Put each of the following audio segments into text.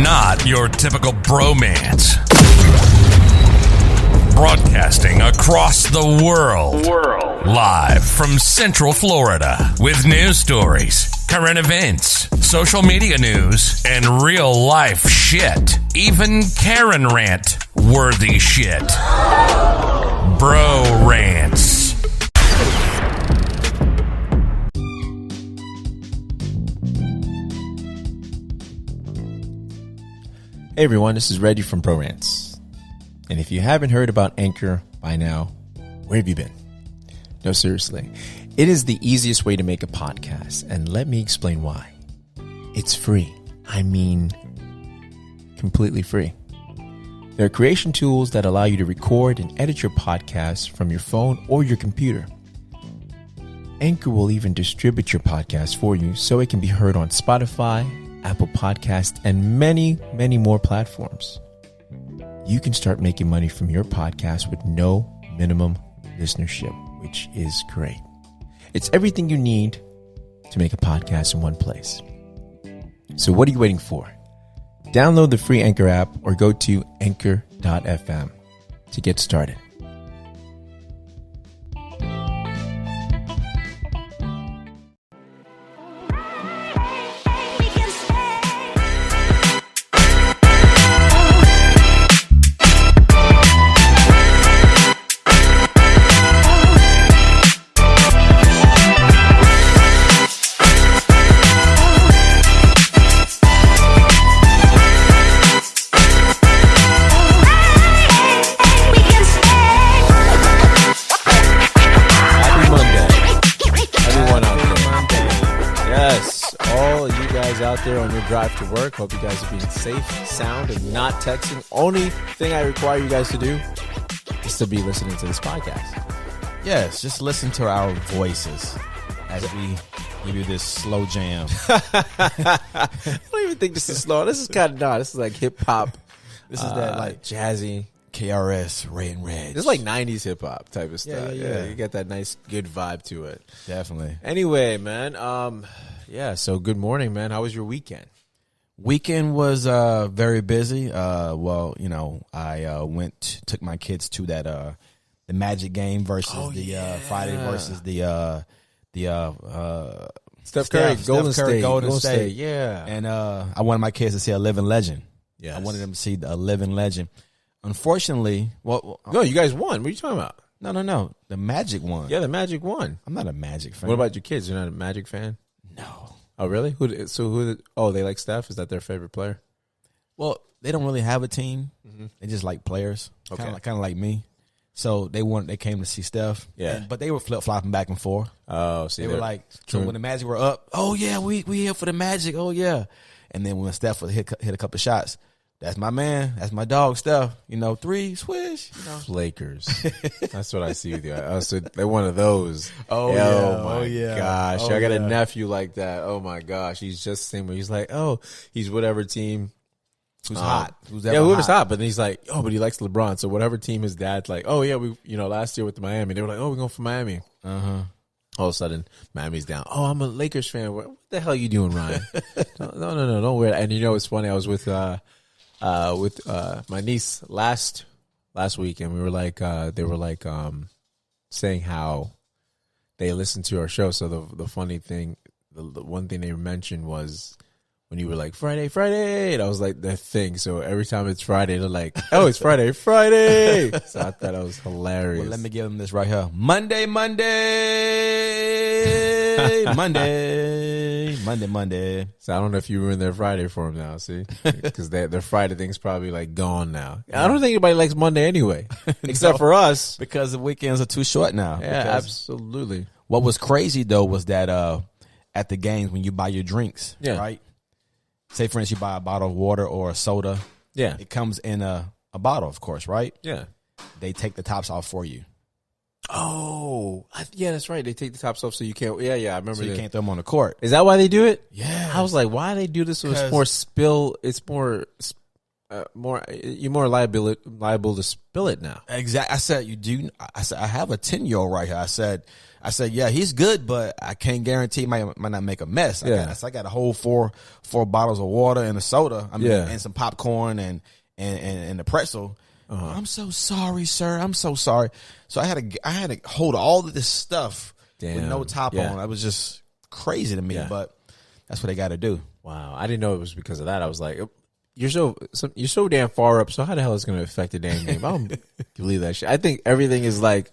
not your typical bromance. Broadcasting across the world. Live from Central Florida with news stories, current events, social media news, and real life shit. Even Karen Rant worthy shit. Bro-RantZ. Hey everyone, this is Reggie from Bro-RantZ. And if you haven't heard about Anchor by now, where have you been? No, seriously. It is the easiest way to make a podcast, and let me explain why. It's free. I mean, completely free. There are creation tools that allow you to record and edit your podcast from your phone or your computer. Anchor will even distribute your podcast for you so it can be heard on Spotify, Apple Podcast, and many, many more platforms. You can start making money from your podcast with no minimum listenership, which is great. It's everything you need to make a podcast in one place. So what are you waiting for? Download the free Anchor app or go to anchor.fm to get started. Out there on your drive to work. Hope you guys are being safe, sound, and not texting. Only thing I require you guys to do is to be listening to this podcast. Yes, just listen to our voices as we give you this slow jam. I don't even think this is slow. This is kind of this is like hip hop. This is that like jazzy KRS, Ray and Reg. This is like 90s hip hop type of stuff. Yeah. You get that nice, good vibe to it. Definitely. Anyway, man. Yeah, so good morning, man. How was your weekend? Weekend was very busy. Well, you know, I took my kids to that the Magic game versus Friday versus the Steph Curry, Golden State. Yeah. And I wanted my kids to see a living legend. Yes. I wanted them to see a living legend. Unfortunately, no, you guys won. What are you talking about? No. The Magic won. Yeah, the Magic won. I'm not a Magic fan. What about your kids? You're not a Magic fan? No. Oh, really? They like Steph? Is that their favorite player? Well, they don't really have a team. Mm-hmm. They just like players. Okay. Kind of like me. So they came to see Steph. Yeah. But they were flip-flopping back and forth. Oh, see. They were like, so when the Magic were up, oh, yeah, we here for the Magic. Oh, yeah. And then when Steph would hit a couple of shots, that's my man. That's my dog, Steph. You know, three, swish. You know. Lakers. That's what I see with you. So they're one of those. Oh, my gosh. I got a nephew like that. Oh, my gosh. He's just the same way. He's like, he's whatever team. Who's hot. Whoever's hot. But then he's like, but he likes LeBron. So whatever team his dad's like, last year with Miami, they were like, we're going for Miami. Uh-huh. All of a sudden, Miami's down. Oh, I'm a Lakers fan. What the hell are you doing, Ryan? No. Don't wear that. And you know, it's funny. I was with my niece last week, and we were like, they were like saying how they listened to our show. So the funny thing, the one thing they mentioned was when you were like Friday, and I was like that thing. So every time it's Friday, they're like, it's Friday. So I thought that was hilarious. Well, let me give them this right here. Monday. So I don't know if you ruined their Friday for them now, see? Because their Friday thing's probably like gone now. I don't think anybody likes Monday anyway, except for us. Because the weekends are too short now. Yeah, absolutely. What was crazy, though, was that at the games when you buy your drinks, right? Say, for instance, you buy a bottle of water or a soda. Yeah. It comes in a bottle, of course, right? Yeah. They take the tops off for you. Oh, yeah, that's right. They take the tops off so you can't. Yeah, I remember. So you can't throw them on the court. Is that why they do it? Yeah. I was like, why do they do this? So it's more spill. It's more you're more liable to spill it now. Exactly. I said, I have a 10-year-old right here. I said, yeah, he's good, but I can't guarantee he might not make a mess. I got a whole four bottles of water and a soda. And some popcorn and the pretzel. I'm so sorry, sir. I'm so sorry. So I had to hold all of this stuff with no top on. It was just crazy to me, but that's what they got to do. Wow, I didn't know it was because of that. I was like, you're so damn far up. So how the hell is it going to affect the damn game? I don't believe that shit. I think everything is like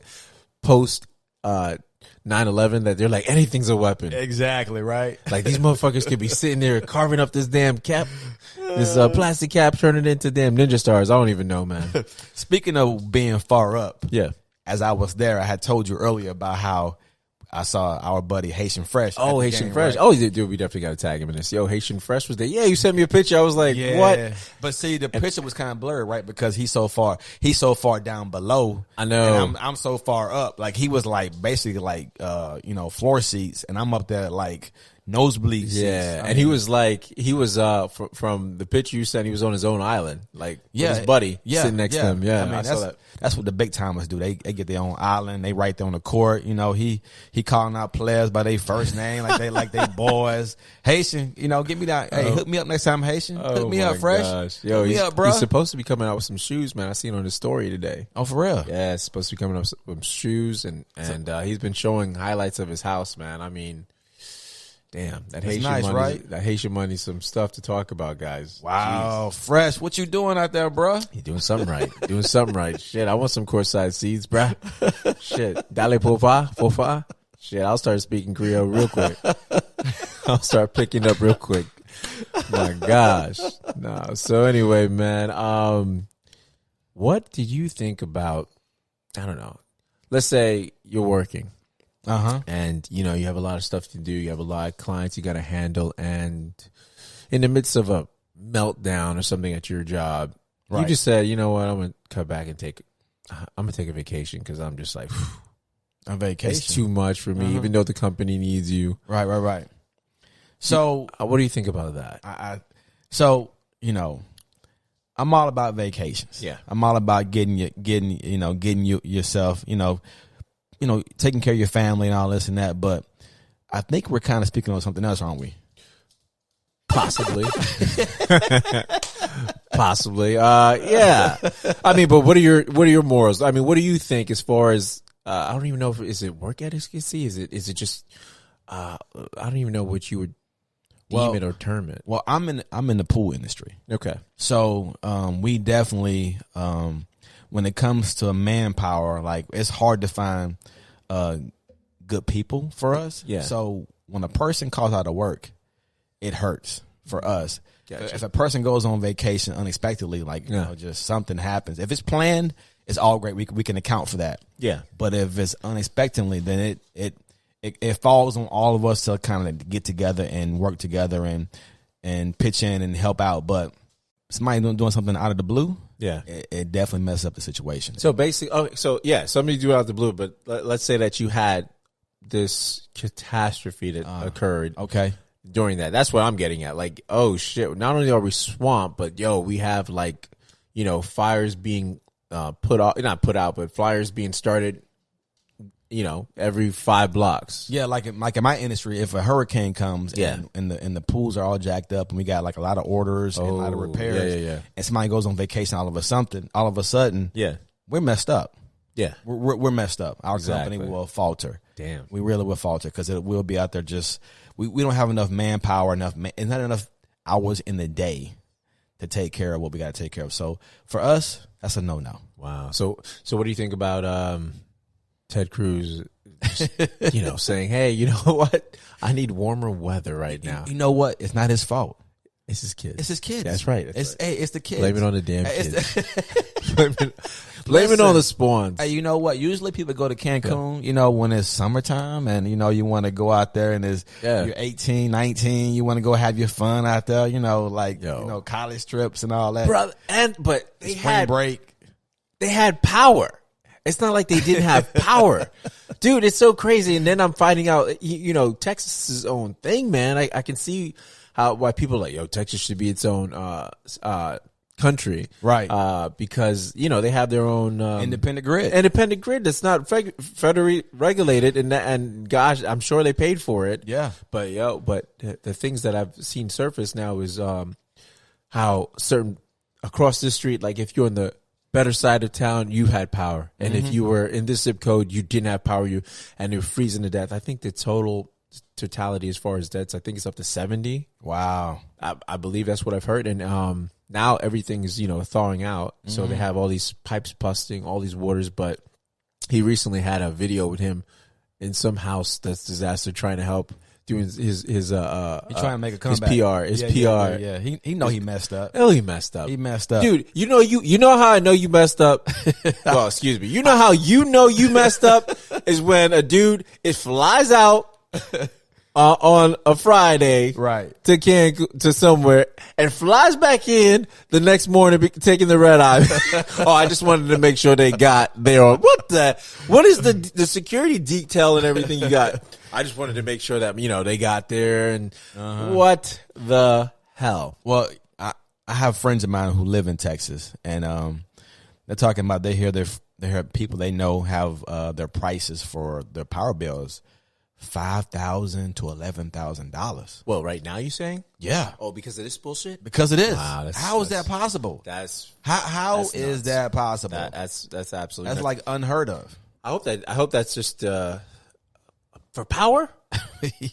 post 9/11 that they're like anything's a weapon. Exactly right. Like these motherfuckers could be sitting there carving up this damn cap, this plastic cap, turning it into damn ninja stars. I don't even know, man. Speaking of being far up, as I was there, I had told you earlier about how I saw our buddy Haitian Fresh. Oh, Haitian Fresh. Right? Oh, dude, we definitely got to tag him in this. Yo, Haitian Fresh was there. Yeah, you sent me a picture. I was like, what? But see, the picture was kind of blurred, right? Because he's so far down below. I know. And I'm so far up. Like he was like basically like floor seats, and I'm up there like nosebleed seats. And he was from the picture you sent, he was on his own island, like with his buddy sitting next to him. Yeah, I mean, that's what the big timers do. They get their own island. They right there on the court. You know, he calling out players by their first name, like they boys. Haitian, give me that. Hey, hook me up next time, Haitian. Hook me up, Fresh. Gosh. Yo, hook me up, bro. He's supposed to be coming out with some shoes, man. I seen on his story today. Oh, for real? Yeah, he's supposed to be coming up with shoes, and he's been showing highlights of his house, man. I mean, damn, that Haitian money, right? That Haitian money, some stuff to talk about, guys. Wow, jeez. Fresh, what you doing out there, bro? You doing something right? Doing something right. Shit, I want some courtside seats, bro. Shit, dale pofa. Shit, I'll start speaking Creole real quick. I'll start picking up real quick. My gosh, no. So anyway, man, what did you think about? I don't know. Let's say you're working. And you have a lot of stuff to do. You have a lot of clients you got to handle, and in the midst of a meltdown or something at your job, you just said, you know what, I'm gonna cut back and I'm gonna take a vacation because I'm just like, a vacation. It's too much for me, even though the company needs you. Right. So, what do you think about that? So I'm all about vacations. Yeah, I'm all about getting yourself, taking care of your family and all this and that. But I think we're kind of speaking on something else, aren't we? Possibly. Yeah. I mean, but what are your morals? I mean, what do you think as far as, I don't even know is it work advocacy? Is it just, I don't even know what you would deem it or term it. Well, I'm in the pool industry. Okay. So, we definitely, when it comes to manpower, like it's hard to find good people for us. Yeah. So when a person calls out of work, it hurts for us. Gotcha. If a person goes on vacation unexpectedly, like just something happens. If it's planned, it's all great. We can account for that. Yeah. But if it's unexpectedly, then it falls on all of us to kind of get together and work together and pitch in and help out. But somebody doing something out of the blue, it definitely messes up the situation. So basically, somebody do it out of the blue, but let's say that you had this catastrophe that occurred. Okay. During that, that's what I'm getting at. Like, oh shit! Not only are we swamped, but we have like, fires being not put out, but fires being started. Every 5 blocks. Yeah, like in my industry, if a hurricane comes, and the pools are all jacked up, and we got like a lot of orders and a lot of repairs, and somebody goes on vacation, all of a sudden, we're messed up. Yeah, we're messed up. Our company will falter. Damn, we really will falter because it will be out there. Just we don't have enough manpower, and not enough hours in the day to take care of what we got to take care of. So for us, that's a no. Wow. So what do you think about Ted Cruz, saying, hey, you know what? I need warmer weather right now. You know what? It's not his fault. It's his kids. It's his kids. That's right. It's the kids. Blame it on the damn kids. Blame it on the spawns. Hey, you know what? Usually people go to Cancun, when it's summertime and, you want to go out there and you're 18, 19, you want to go have your fun out there, college trips and all that. Brother, but they Spring break. They had power. It's not like they didn't have power. Dude, it's so crazy. And then I'm finding out, Texas' own thing, man. I can see why people are like, Texas should be its own country, right? Because they have their own independent grid that's not federally regulated, and gosh, I'm sure they paid for it. Yeah, but the things that I've seen surface now is how certain across this street, like if you're on the better side of town, you had power, and if you were in this zip code, you didn't have power, and you're freezing to death. I think the totality as far as deaths, I think it's up to 70. Wow, I believe that's what I've heard, and now everything is thawing out, so they have all these pipes busting, all these waters. But he recently had a video with him in some house that's disaster, trying to help doing his he's trying to make a comeback. His PR. Yeah. He know he messed up. Hell, he messed up. He messed up, dude. You know how I know you messed up. Well, excuse me. You know how you messed up is when a dude flies out on a Friday, right, to Cancun, to somewhere, and flies back in the next morning, taking the red eye. Oh, I just wanted to make sure they got there. What is the security detail and everything you got? I just wanted to make sure that they got there, and what the hell? Well, I have friends of mine who live in Texas, and they're talking about they hear people they know have their prices for their power bills $5,000 to $11,000. Well, right now you saying? Yeah. Oh, because of this bullshit? Because it is. Wow, how is that possible? How is that possible? That's absolutely. That's like unheard of. I hope that's just for power.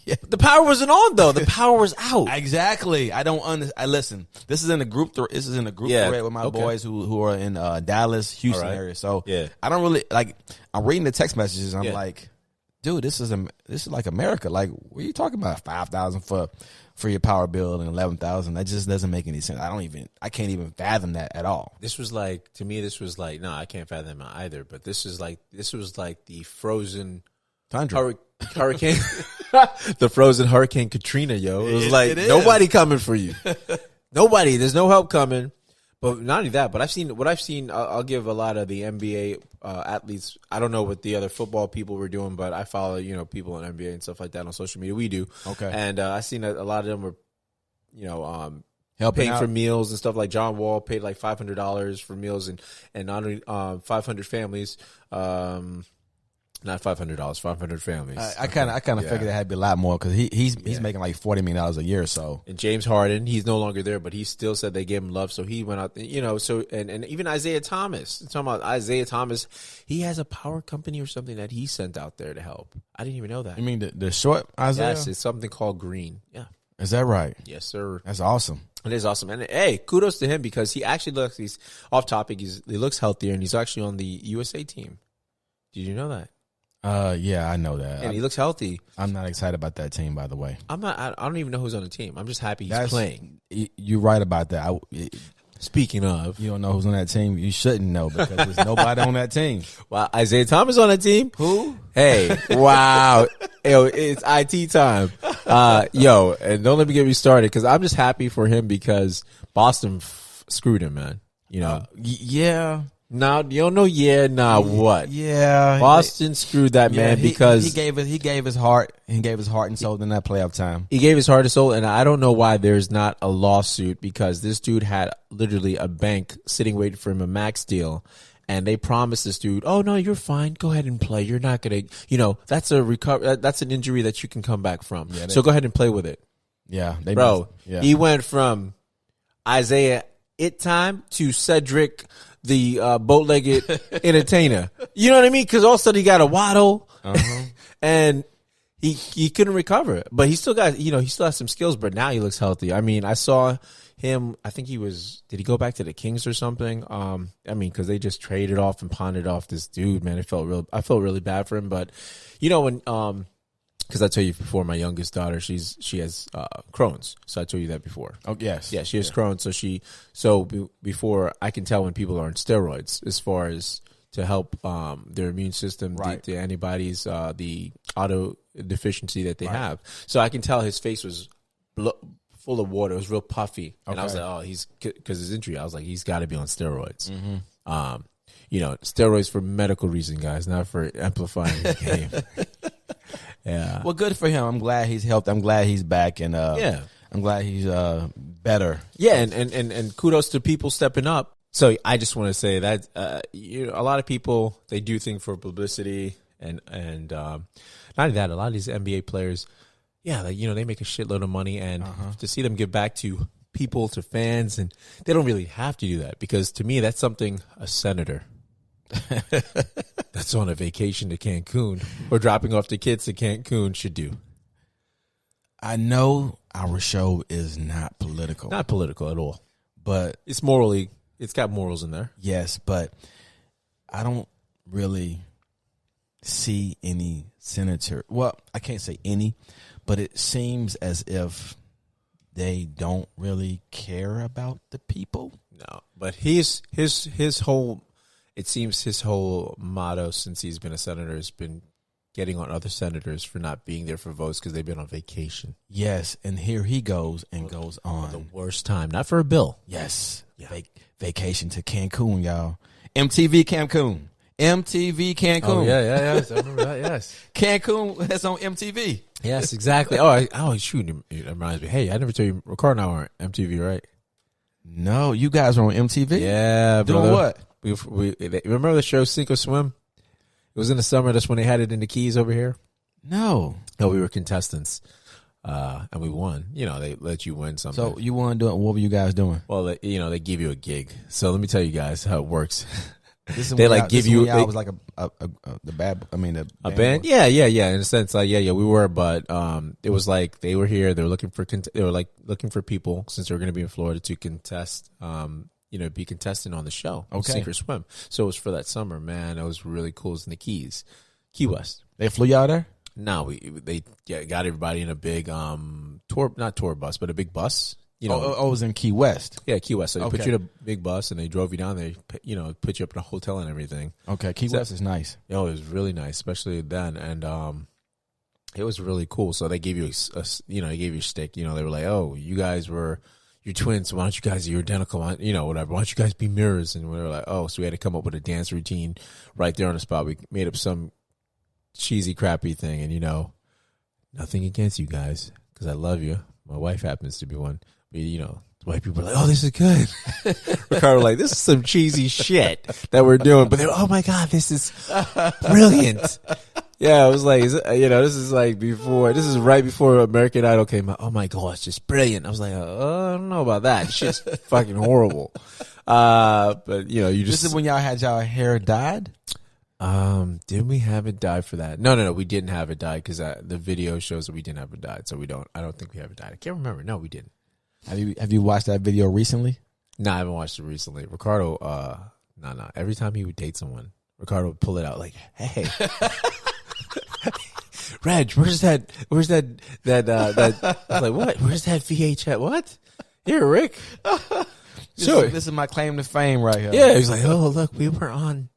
Yeah. The power wasn't on though. The power was out. Exactly. I don't understand. Listen, this is in a group. This is in a group thread with my boys who are in Dallas, Houston area. So I don't really like. I'm reading the text messages. And I'm like, dude, this is like America. Like, what are you talking about? $5,000 for your power bill and $11,000. That just doesn't make any sense. I can't even fathom that at all. This was like, to me, no, I can't fathom it either. But this was like the frozen hurricane, the frozen Hurricane Katrina, yo. It was like nobody coming for you. Nobody. There's no help coming. But not only that, but I've seen. I'll give a lot of the NBA athletes. I don't know what the other football people were doing, but I follow people in NBA and stuff like that on social media. We do. Okay. And I've seen a lot of them were, helping paying out for meals and stuff. Like John Wall paid like $500 for meals and honoring 500 families. Not $500, 500 families. I kind of figured it had to be a lot more because he's making like $40 million a year or so. And James Harden, he's no longer there, but he still said they gave him love, so he went out. So and even Isaiah Thomas. Talking about Isaiah Thomas, he has a power company or something that he sent out there to help. I didn't even know that. You mean the short Isaiah? Yes, it's something called Green. Yeah, is that right? Yes, sir. That's awesome. It is awesome, and hey, kudos to him because he actually looks. He's off topic. He looks healthier, and he's actually on the USA team. Did you know that? Yeah, I know that. And he looks healthy. I'm not excited about that team, by the way. I'm not. I don't even know who's on the team. I'm just happy he's playing. You're right about that. Speaking of, you don't know who's on that team. You shouldn't know because there's nobody on that team. Wow, Isaiah Thomas on that team. Who? Hey, wow. Yo, it's IT time. And don't let me get me started because I'm just happy for him because Boston screwed him, man. Yeah. No, you don't know. Yeah, nah. What? Yeah, Boston screwed that man because he gave his heart and soul in that playoff time. He gave his heart and soul, and I don't know why there's not a lawsuit because this dude had literally a bank sitting waiting for him, a max deal, and they promised this dude, "Oh no, you're fine. Go ahead and play. You're not gonna, that's that's an injury that you can come back from. So go ahead and play with it." Yeah, he went from Isaiah time to Cedric, the bow-legged entertainer. You know what I mean? Because all of a sudden he got a waddle, and he couldn't recover. But he still got, he still has some skills. But now he looks healthy. I mean, I saw him. I think did he go back to the Kings or something? Because they just traded off and pawned off this dude. Man, I felt really bad for him. But when because I told you before, my youngest daughter, she has Crohn's. So I told you that before. Oh yes, yeah, she has Crohn's. So before I can tell when people are on steroids as far as to help their immune system, the antibodies, the auto deficiency that they have. So I can tell his face was full of water. It was real puffy, and I was like, oh, he's because his injury. I was like, he's got to be on steroids. Steroids for medical reason, guys, not for amplifying the game. Yeah. Well, good for him. I'm glad he's healthy. I'm glad he's back, and I'm glad he's better. Yeah, and kudos to people stepping up. So I just want to say that a lot of people, they do things for publicity, and not only that, a lot of these NBA players, they make a shitload of money, and to see them give back to people, to fans, and they don't really have to do that, because to me that's something a senator that's on a vacation to Cancun or dropping off the kids to Cancun should do. I know our show is not political. Not political at all. But it's got morals in there. Yes, but I don't really see any senator. Well, I can't say any, but it seems as if they don't really care about the people. No, but his whole, it seems his whole motto since he's been a senator has been getting on other senators for not being there for votes because they've been on vacation. Yes, and here he goes and goes on. The worst time. Not for a bill. Yes. Yeah. Vacation to Cancun, y'all. MTV Cancun. MTV Cancun. Oh, yeah. I remember that, yes. Cancun, that's on MTV. Yes, exactly. Shoot. It reminds me. Hey, I never told you, Ricardo and I were on MTV, right? No, you guys were on MTV? Yeah, doing brother. What? We remember the show Sink or Swim? It was in the summer. That's when they had it in the Keys over here. No, we were contestants, and we won. They let you win something. So you won doing. What were you guys doing? Well, they give you a gig. So let me tell you guys how it works. They like give you. I was like a band. Yeah. In a sense, we were, but it was like they were here. They were looking for people since they were going to be in Florida to contest. Be contestant on the show. Okay. Sink or Swim. So it was for that summer, man. It was really cool. It was in the Keys, Key West. They flew you out there? No, they got everybody in a big not tour bus, but a big bus. It was in Key West. Yeah, Key West. So they put you in a big bus and they drove you down there. Put you up in a hotel and everything. Okay, Key West is nice. It was really nice, especially then, and it was really cool. So they gave you they gave you a stick. They were like, oh, you guys were. You're twins, so why don't you guys, you're identical, whatever. Why don't you guys be mirrors? And we were like, oh, so we had to come up with a dance routine right there on the spot. We made up some cheesy, crappy thing. And, nothing against you guys, because I love you. My wife happens to be one. But, white people are like, oh, this is good. Ricardo like, this is some cheesy shit that we're doing. But they're, oh, my God, this is brilliant. Yeah, I was like, this is right before American Idol came out. Oh my God, it's just brilliant. I was like, I don't know about that. Shit's fucking horrible. But this is when y'all had y'all hair dyed? Didn't we have it dyed for that? No, we didn't have it dyed because the video shows that we didn't have it dyed. So I don't think we have it dyed. I can't remember. No, we didn't. Have you watched that video recently? No, I haven't watched it recently. Ricardo, no. Every time he would date someone, Ricardo would pull it out like, hey. Reg, where's that I was like, what? Where's that VHS? What? Here, Rick. Sure. This is my claim to fame right here. Yeah, he's like, oh, look, we were on.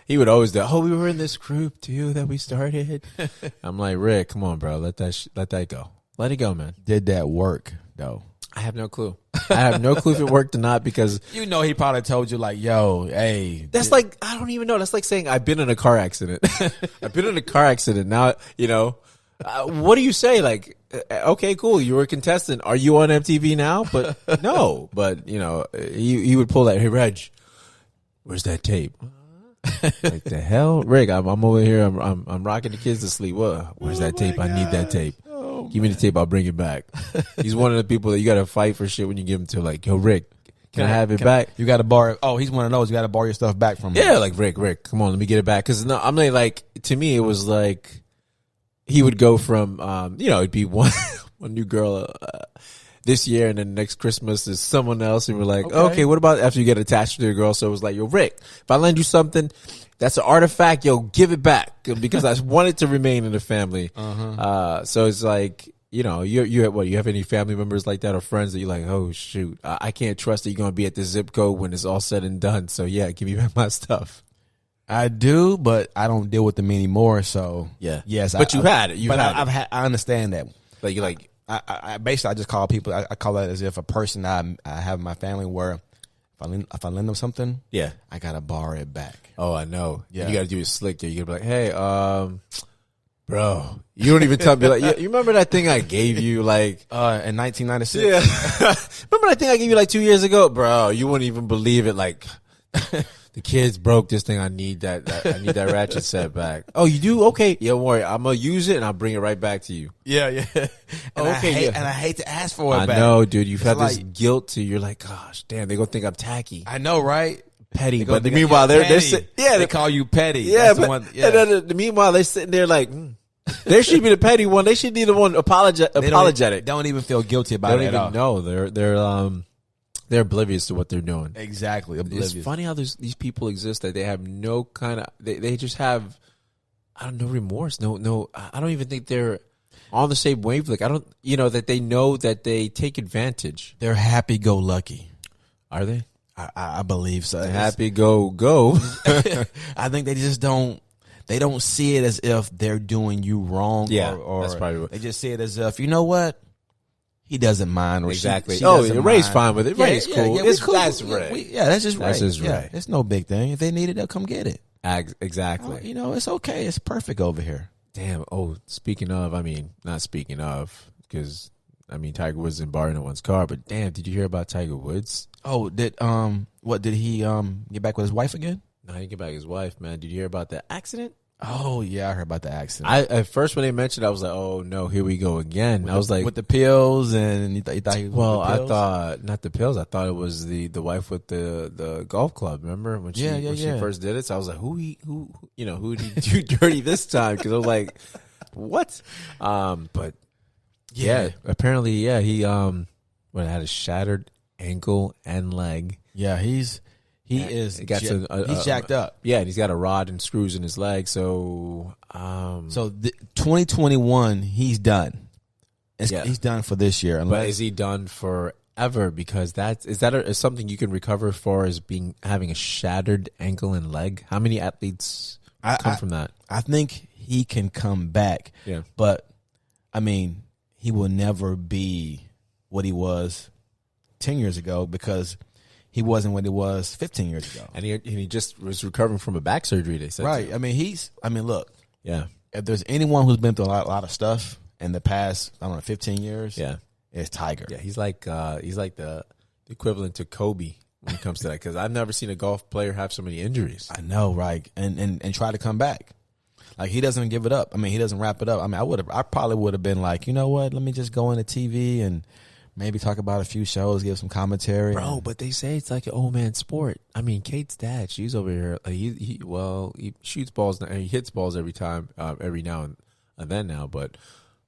He would always do, we were in this group too that we started. I'm like, Rick, come on, bro. Let that go. Let it go, man. Did that work, though? I have no clue. I have no clue if it worked or not because he probably told you like, yo, hey. That's like, I don't even know. That's like saying I've been in a car accident. I've been in a car accident. Now, what do you say? Like, okay, cool. You were a contestant. Are you on MTV now? But no, but he would pull that. Hey, Reg, where's that tape? Like the hell, Rick? I'm over here. I'm rocking the kids to sleep. Where's that tape? I need that tape. Give me the tape. I'll bring it back. He's one of the people that you got to fight for shit when you give him to. Like, yo, Rick, can I have it back? You got to borrow. Oh, he's one of those. You got to borrow your stuff back from him. Yeah, like Rick, come on, let me get it back. Because no, I'm like, to me, it was like he would go from, it'd be one new girl this year, and then next Christmas is someone else, and we're like, okay, what about after you get attached to the girl? So it was like, yo, Rick, if I lend you something that's an artifact, yo, give it back because I want it to remain in the family. So it's like, you have any family members like that or friends that you're like, oh shoot, I can't trust that you're going to be at this zip code when it's all said and done. So yeah, give me back my stuff. I do, but I don't deal with them anymore. So yeah, yes, but you had it. I understand that. Like I basically I just call people. I call that as if a person I have in my family where if I lend them something, yeah, I gotta borrow it back. Oh, I know. Yeah, you gotta do it slick. There, you gotta be like, hey, Bro, you don't even tell me. Like, you remember that thing I gave you like in 1996? Yeah. Remember that thing I gave you like 2 years ago, bro? You wouldn't even believe it. Like the kids broke this thing. I need that ratchet set back. Oh, you do? Okay. Yeah, don't worry. I'm gonna use it and I'll bring it right back to you. Yeah. And Okay. And I hate to ask for it back. I know, dude. You've had like, this guilt to. You're like, gosh, damn. They gonna think I'm tacky. I know, right? Petty, but meanwhile they're they call you petty. Yeah, That's but and meanwhile they're sitting there like they should be the petty one. They should be the one apologetic. Don't even feel guilty about it at all. No, they're oblivious to what they're doing. Exactly, oblivious. It's funny how these people exist that they have no kind of they just have no remorse. No, I don't even think they're on the same wavelength. I don't that they know that they take advantage. They're happy go lucky. Are they? I believe so. Happy go. I think they just don't. They don't see it as if they're doing you wrong. Yeah, or that's probably what they just see it as if, you know what, he doesn't mind. Or exactly. She Ray's fine with it. Ray's cool. Yeah, cool. That's Ray. That's just Ray. That's just Ray. It's no big thing. If they need it, they'll come get it. Exactly. It's okay. It's perfect over here. Damn. Oh, speaking of, not speaking of, because Tiger Woods in bar in one's car. But damn, did you hear about Tiger Woods? Oh, did he get back with his wife again? No, he didn't get back with his wife, man. Did you hear about the accident? Oh yeah, I heard about the accident. At first when they mentioned it, I was like, oh no, here we go again. I was like, with the pills, and you thought he was well, with the pills? I thought not the pills. I thought it was the wife with the golf club. Remember when she first did it? So I was like, who did he do dirty this time? Because I was like, what? But yeah, apparently, he had a shattered ankle and leg. Yeah, he's jacked up. Yeah, and he's got a rod and screws in his leg. So 2021, he's done. He's done for this year. But is he done forever? Because is something you can recover for as having a shattered ankle and leg? How many athletes come from that? I think he can come back. Yeah, but he will never be what he was 10 years ago because he wasn't what he was 15 years ago. And he just was recovering from a back surgery, they said. Right. Look. Yeah. If there's anyone who's been through a lot of stuff in the past, 15 years, it's Tiger. Yeah, he's like the equivalent to Kobe when it comes to that, because I've never seen a golf player have so many injuries. I know, right? And try to come back. Like, he doesn't give it up. He doesn't wrap it up. I probably would have been like, you know what? Let me just go into TV and maybe talk about a few shows, give some commentary. Bro, but they say it's like an old man sport. Kate's dad, she's over here. He shoots balls and he hits balls every time, every now and then now. But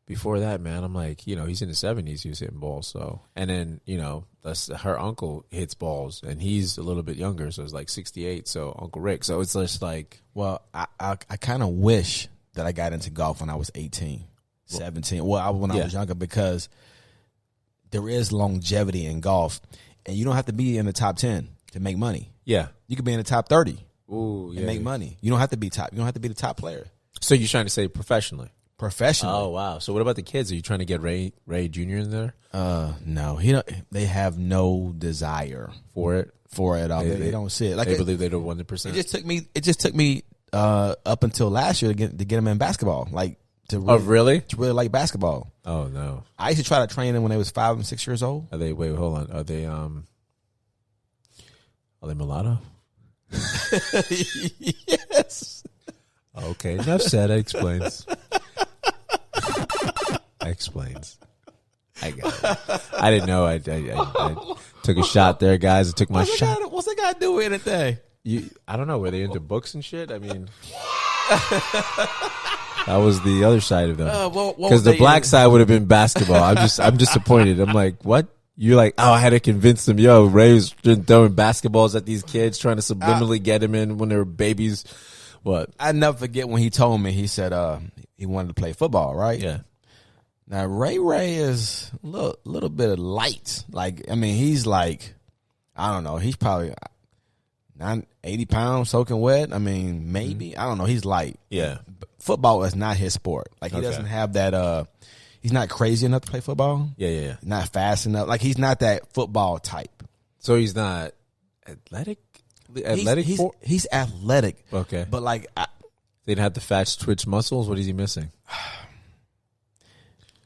before that, man, I'm like, he's in his 70s. He was hitting balls. So, and then her uncle hits balls, and he's a little bit younger, so it's like 68. So Uncle Rick. So it's just like, well, I kind of wish that I got into golf when I was 18, 17. When I was younger, because there is longevity in golf, and you don't have to be in the top 10 to make money. Yeah, you could be in the top 30 and make money. You don't have to be top. You don't have to be the top player. So you're trying to say professionally? Professionally. Oh wow. So what about the kids? Are you trying to get Ray Jr. in there? No. They have no desire for it. They don't see it. Like, they believe they don't 100%. It just took me up until last year to get them in basketball. Like, to really like basketball. Oh no. I used to try to train them when they was 5 and 6 years old. Are they? Wait, hold on. Are they mulatto? Yes. Okay, enough said. That explains. I got it. I didn't know. I took a shot there, guys. I took my shot. What's that guy do with anything? I don't know. Were they into books and shit? That was the other side of them. Because the black side would have been basketball. I'm disappointed. I'm like, what? You're like, I had to convince them. Yo, Ray was throwing basketballs at these kids, trying to subliminally get them in when they were babies. What? I never forget when he told me. He said he wanted to play football, right? Yeah. Now Ray is a little bit light. Like, he's like, I don't know. He's probably 80 pounds soaking wet. Maybe. I don't know. He's light. Yeah. But football is not his sport. Like, he doesn't have that. He's not crazy enough to play football. Yeah. Not fast enough. Like, he's not that football type. So he's not athletic. He's athletic. Okay. But like, they didn't have the fat twitch muscles. What is he missing?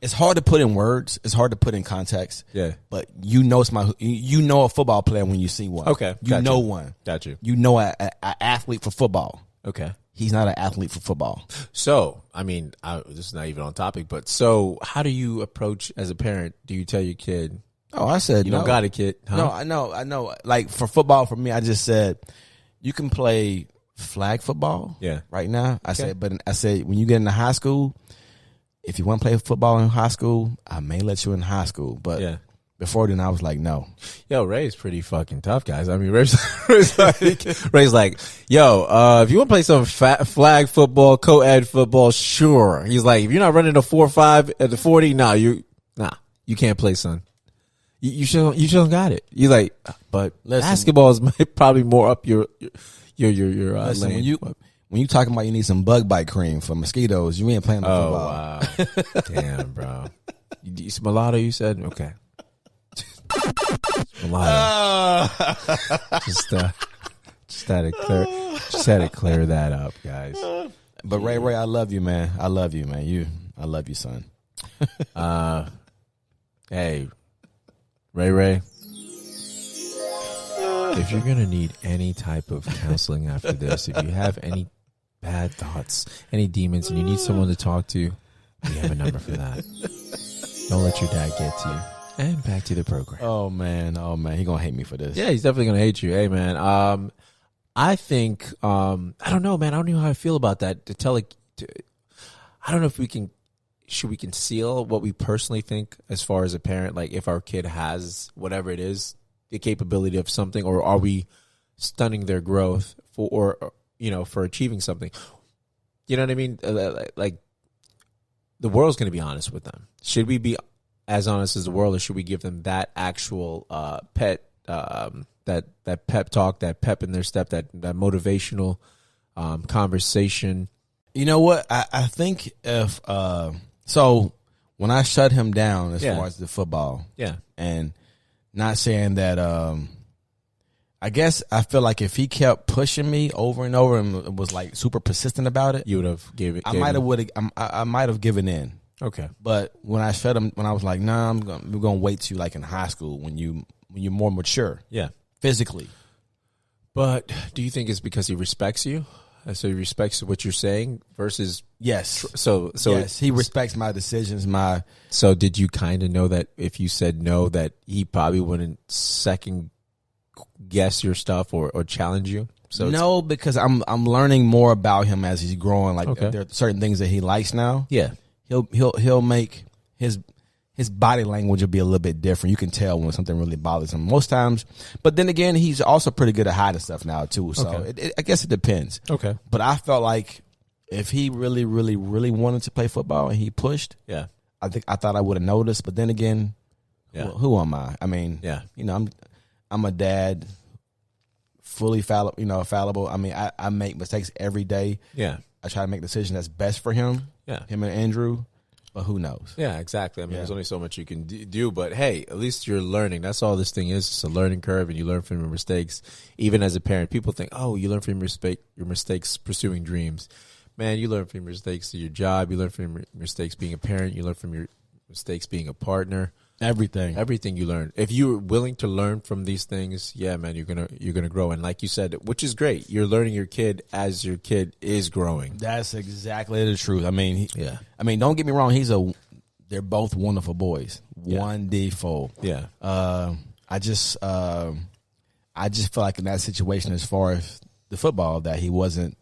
It's hard to put in words. It's hard to put in context. Yeah. But you know a football player when you see one. Okay. You know one. Got you. You know an athlete for football. Okay. He's not an athlete for football. So, I mean, this is not even on topic, but so how do you approach as a parent? Do you tell your kid? Oh, I said you don't got a kid. Huh? No, I know. Like for football, for me, I just said you can play flag football. Yeah. Right now, I said when you get into high school, if you want to play football in high school, I may let you in high school. But before then, I was like, no. Yo, Ray's pretty fucking tough, guys. I mean, Ray's like, yo, if you want to play some flag football, co-ed football, sure. He's like, if you're not running a 4.5 at the 40, you can't play, son. You still got it. You're like, but basketball is probably more up your lane. When you talking about you need some bug bite cream for mosquitoes, you ain't playing no football. Wow. Damn, bro. Mulatto, you said? Okay. Mulatto. Just had to clear that up, guys. But Ray, I love you, man. I love you, man. I love you, son. Hey, Ray. If you're gonna need any type of counseling after this, if you have any bad thoughts, any demons, and you need someone to talk to, we have a number for that. Don't let your dad get to you. And back to the program. Oh man, he gonna hate me for this. Yeah, he's definitely gonna hate you. Hey man, I think I don't know, man. I don't know how I feel about that. I don't know if should we conceal what we personally think as far as a parent, like if our kid has whatever it is, the capability of something, or are we stunning their growth for achieving something? You know what I mean? Like the world's going to be honest with them. Should we be as honest as the world, or should we give them that actual pep talk, that pep in their step, that motivational conversation? You know what? I think if so when I shut him down as far as the football, and not saying that I guess I feel like if he kept pushing me over and over and was like super persistent about it, you would have I might have given in. Okay. But when I shut him, when I was like, nah, we're gonna wait till like in high school when you're more mature. Yeah. Physically. But do you think it's because he respects you? So he respects what you're saying versus yes. So yes, he respects my decisions. So did you kind of know that if you said no, that he probably wouldn't second guess your stuff or challenge you? So no, because I'm learning more about him as he's growing. Like there are certain things that he likes now. Yeah, he'll make his body language will be a little bit different. You can tell when something really bothers him most times. But then again, he's also pretty good at hiding stuff now too. So I guess it depends. Okay. But I felt like if he really, really, really wanted to play football and he pushed, I thought I would have noticed. But then again, well, who am I? I mean, I'm a dad, fully fallible. I mean, I make mistakes every day. Yeah. I try to make decisions that's best for him. Yeah. Him and Andrew. But who knows? Yeah, exactly. I mean, there's only so much you can do. But, hey, at least you're learning. That's all this thing is. It's a learning curve, and you learn from your mistakes. Even as a parent, people think, oh, you learn from your mistakes pursuing dreams. Man, you learn from your mistakes to your job. You learn from your mistakes being a parent. You learn from your mistakes being a partner. Everything you learn. If you're willing to learn from these things, yeah, man, you're gonna grow. And like you said, which is great, you're learning your kid as your kid is growing. That's exactly the truth. I mean, don't get me wrong. They're both wonderful boys. Wonderful. Yeah. I just feel like in that situation, as far as the football, that he wasn't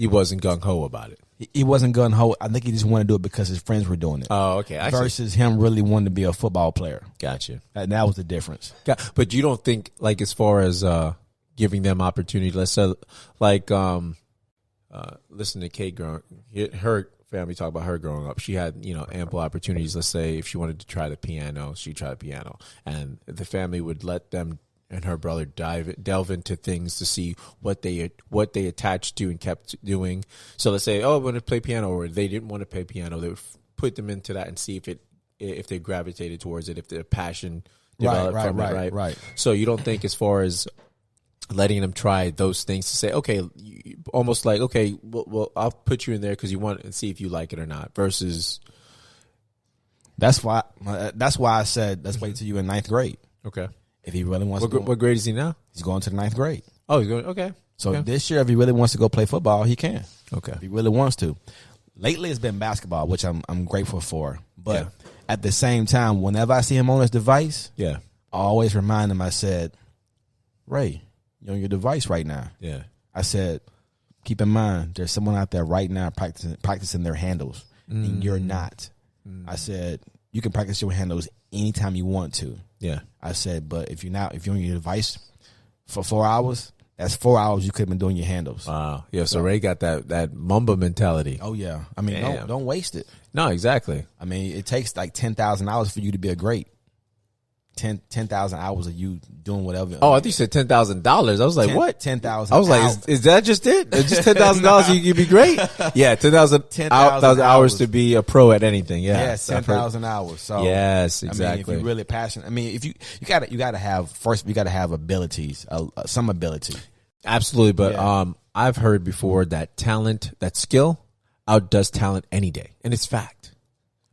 gung ho about it. He wasn't gung ho. I think he just wanted to do it because his friends were doing it. Oh, okay. Versus him really wanting to be a football player. Gotcha. And that was the difference. But you don't think, like, as far as giving them opportunity, let's say, like, listen to Kate her family talk about her growing up. She had, ample opportunities. Let's say if she wanted to try the piano, she'd try the piano. And the family would let them and her brother delve into things to see what they attached to and kept doing. So let's say, oh, I want to play piano, or they didn't want to play piano. They would put them into that and see if they gravitated towards it, if their passion developed from it. Right. So you don't think, as far as letting them try those things to say, okay, almost like, okay, well, I'll put you in there because you want to see if you like it or not. Versus, that's why I said let's wait till you in 9th grade. Okay, if he really wants. What grade is he now? He's going to the 9th grade. Oh, he's going. Okay. So this year, if he really wants to go play football, he can. Okay. If he really wants to. Lately, it's been basketball, which I'm grateful for. But at the same time, whenever I see him on his device, I always remind him. I said, Ray, you're on your device right now. Yeah. I said, keep in mind, there's someone out there right now practicing their handles, and you're not. I said, you can practice your handles anytime you want to. Yeah. I said, but if you're on your device for 4 hours, that's 4 hours you could have been doing your handles. Wow. Yeah, so Ray got that Mamba mentality. Oh, yeah. I mean, don't waste it. No, exactly. I mean, it takes like 10,000 hours for you to be a great. 10,000 hours of you doing whatever. Oh, I think you said $10,000. I was like, what? 10,000. I was like, is that just it? It's just $10,000 you can be great? Yeah, 10,000 hours to be a pro at anything. Yeah. Yes, 10,000 hours. So yes, exactly. I mean, if you're really passionate, I mean, if you gotta have abilities, some ability. Absolutely, but I've heard before that that skill outdoes talent any day, and it's fact.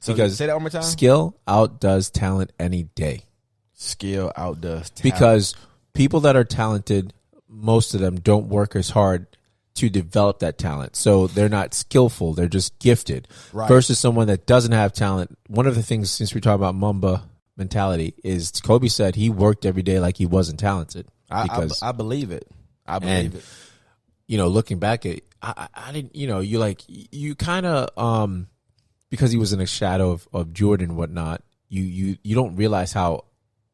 So because say that one more time. Skill outdoes talent any day. Skill outdoes talent. Because people that are talented, most of them don't work as hard to develop that talent. So they're not skillful. They're just gifted. Right. Versus someone that doesn't have talent. One of the things, since we're talking about Mamba mentality, is Kobe said he worked every day like he wasn't talented. I believe it. I believe it. You know, looking back at I didn't, you know, you kind of, because he was in a shadow of Jordan and whatnot, you don't realize how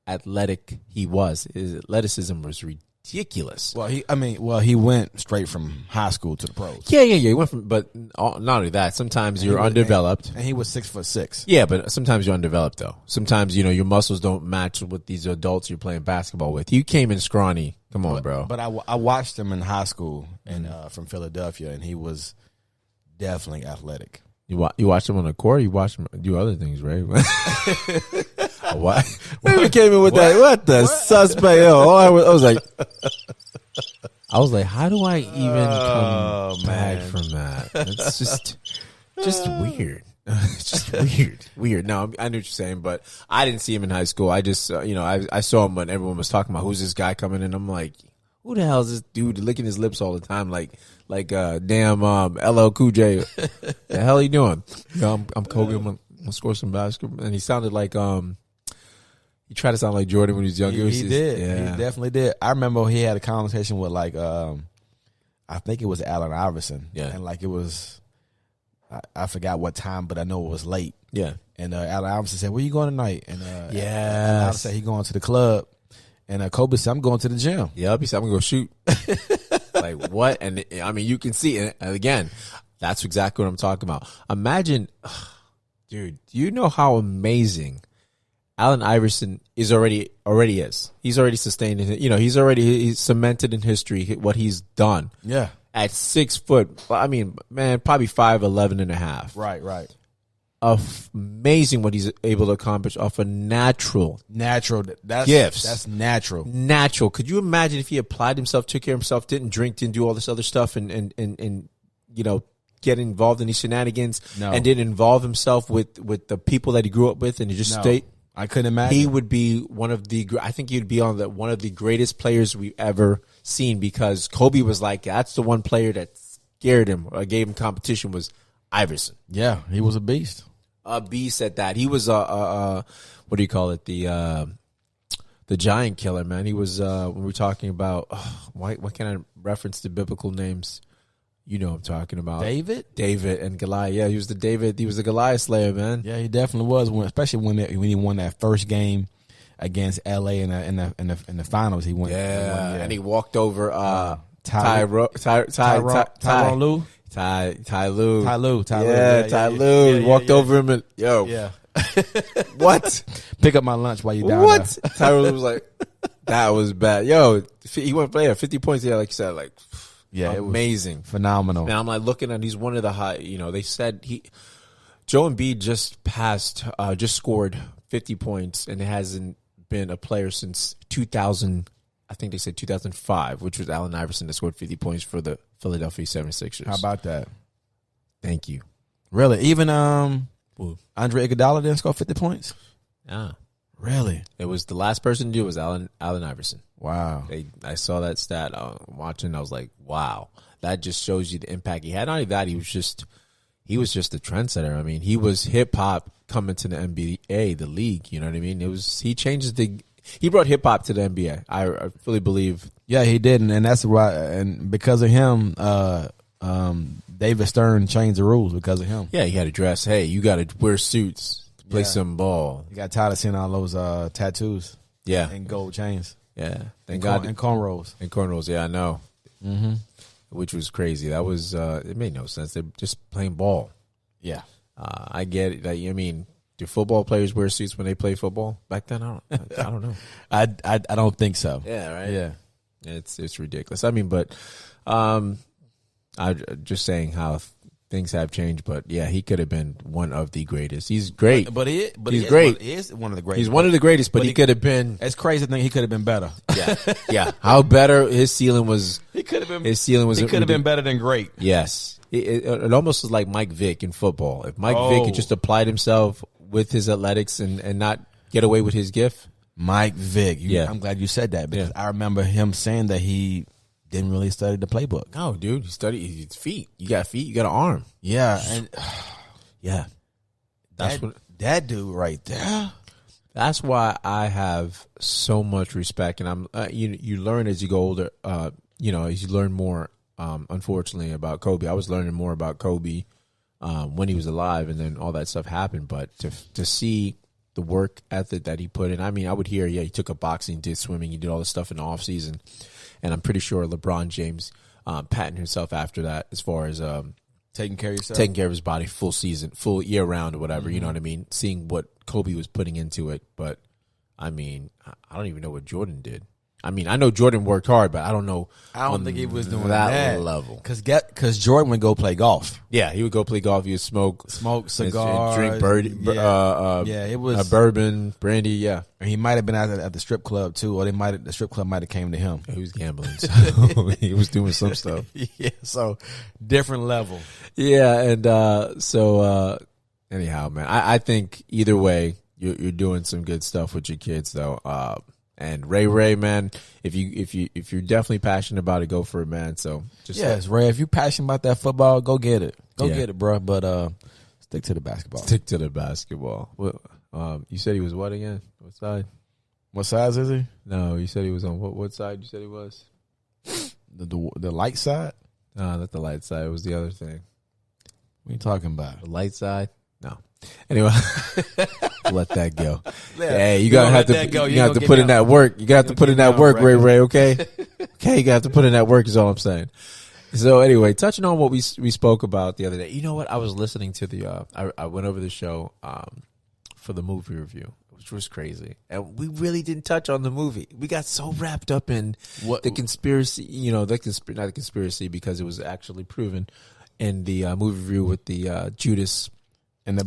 athletic he was. His athleticism was ridiculous. Well, he went straight from high school to the pros. Yeah. He went from, but not only that, sometimes you're undeveloped. And he was 6'6". Yeah, but sometimes you're undeveloped though. Sometimes, you know, your muscles don't match with these adults you're playing basketball with. You came in scrawny. Come on, bro. But I watched him in high school and from Philadelphia, and he was definitely athletic. You watched him on the court. You watched him do other things, right? What? Maybe came in with that. What the suspect? I was like, how do I even come back from that? It's just weird. It's just weird. No, I knew what you're saying, but I didn't see him in high school. I just, I saw him when everyone was talking about who's this guy coming in. I'm like, who the hell is this dude licking his lips all the time? Like damn, LL Cool J. The hell are you doing? I'm Kobe. I'm gonna score some basketball. And he sounded like, he tried to sound like Jordan when he was younger. He did. Yeah. He definitely did. I remember he had a conversation with I think it was Allen Iverson. Yeah. And it was, I forgot what time, but I know it was late. Yeah. And Allen Iverson said, "Where you going tonight?" And Allen said he going to the club. And Kobe said, "I'm going to the gym." Yep, he said, "I'm going to go shoot." Like, what? And I mean, you can see it. And again, that's exactly what I'm talking about. Imagine, dude, do you know how amazing Allen Iverson already is? He's already sustained it. You know, he's cemented in history what he's done. Yeah. At 6 foot, I mean, man, probably 5'11" and a half. Right. Amazing what he's able to accomplish off a natural gifts. That's natural. Could you imagine if he applied himself, took care of himself, didn't drink, didn't do all this other stuff, and you know, get involved in these shenanigans, and didn't involve himself with the people that he grew up with, and he just stayed. I couldn't imagine. He would be I think he'd be on one of the greatest players we've ever seen, because Kobe was like, that's the one player that scared him or gave him competition was Iverson. Yeah, he was a beast. A beast at that. He was what do you call it? The giant killer, man. He was when we're talking about why can't I reference the biblical names? You know what I'm talking about. David and Goliath. Yeah, he was the Goliath slayer, man. Yeah, he definitely was. Especially when he won that first game against LA in the finals. He won. Yeah, and he walked over Tyrone Lue. Ty Lue. Yeah, Ty Lue. He walked over him and, what? Pick up my lunch while you down what? Ty Lue was like, that was bad. Yo, he went for 50 points. Yeah, like you said, like, amazing. It was phenomenal. And I'm like looking at, he's one of the high, you know, they said Joe Embiid just scored 50 points, and it hasn't been a player since 2000. I think they said 2005, which was Allen Iverson that scored 50 points for the Philadelphia 76ers. How about that? Thank you. Really? Even Andre Iguodala didn't score 50 points? Yeah. Really? It was the last person to do was Allen Iverson. Wow. I saw that stat watching. I was like, wow. That just shows you the impact he had. Not only that, he was just a trendsetter. I mean, he was hip hop coming to the NBA, the league. You know what I mean? He brought hip hop to the NBA. I fully believe. Yeah, he did, and that's why. And because of him, David Stern changed the rules because of him. Yeah, he had to dress. Hey, you got to wear suits to play some ball. He got tired of seeing all those tattoos. Yeah, and gold chains. Yeah, thank God. And cornrows. And cornrows. Yeah, I know. Mm-hmm. Which was crazy. That was it made no sense. They're just playing ball. Yeah, I get it. I mean, do football players wear suits when they play football back then? I don't know. I don't think so. Yeah, right. Yeah, it's ridiculous. I mean, but I'm just saying how things have changed. But yeah, he could have been one of the greatest. He's great, he's great. He is one of the greatest. He's one of the greatest, but he could have been. It's crazy to think he could have been better. Yeah, yeah. How better his ceiling was. He could have been. His ceiling was. He could have been better than great. Yes, it almost was like Mike Vick in football. If Mike Vick had just applied himself with his athletics and not get away with his gift. Mike Vick. Yeah, I'm glad you said that because I remember him saying that he didn't really study the playbook. No, dude, he studied his feet. You got feet, you got an arm. Yeah, and yeah, that dude right there. That's why I have so much respect, and I'm you learn as you go older. As you learn more. Unfortunately, about Kobe, I was learning more about Kobe when he was alive, and then all that stuff happened. But to see the work ethic that he put in, I mean, I would hear, he took up boxing, did swimming, he did all this stuff in the off season. And I'm pretty sure LeBron James patented himself after that as far as taking care of yourself, taking care of his body full season, full year round or whatever. Mm-hmm. You know what I mean? Seeing what Kobe was putting into it. But, I mean, I don't even know what Jordan did. I mean, I know Jordan worked hard, but I don't know. I don't think he was doing that level. Because Jordan would go play golf. Yeah, he would go play golf. He would smoke cigars, drink it was bourbon, brandy. Yeah, and he might have been out at the strip club too, or the strip club might have came to him. He was gambling, so he was doing some stuff. Yeah, so different level. Yeah, and anyhow, man, I think either way, you're doing some good stuff with your kids, though. And Ray, man, if you're definitely passionate about it, go for it, man. So Ray, if you're passionate about that football, go get it. Get it, bro. But stick to the basketball. Stick to the basketball. You said he was what again? What side? What size is he? No, you said he was on what side? You said he was the light side. No, not the light side. It was the other thing. What are you talking about? The light side? No. Anyway, let that go. Hey, you gotta have to. You have to put in that work. You gotta have to put in that work, Ray. Okay, okay. You gotta have to put in that work. Is all I'm saying. So anyway, touching on what we spoke about the other day. You know what? I was listening to the. I went over the show for the movie review, which was crazy, and we really didn't touch on the movie. We got so wrapped up in the conspiracy. Not the conspiracy because it was actually proven in the movie review with the Judas. And the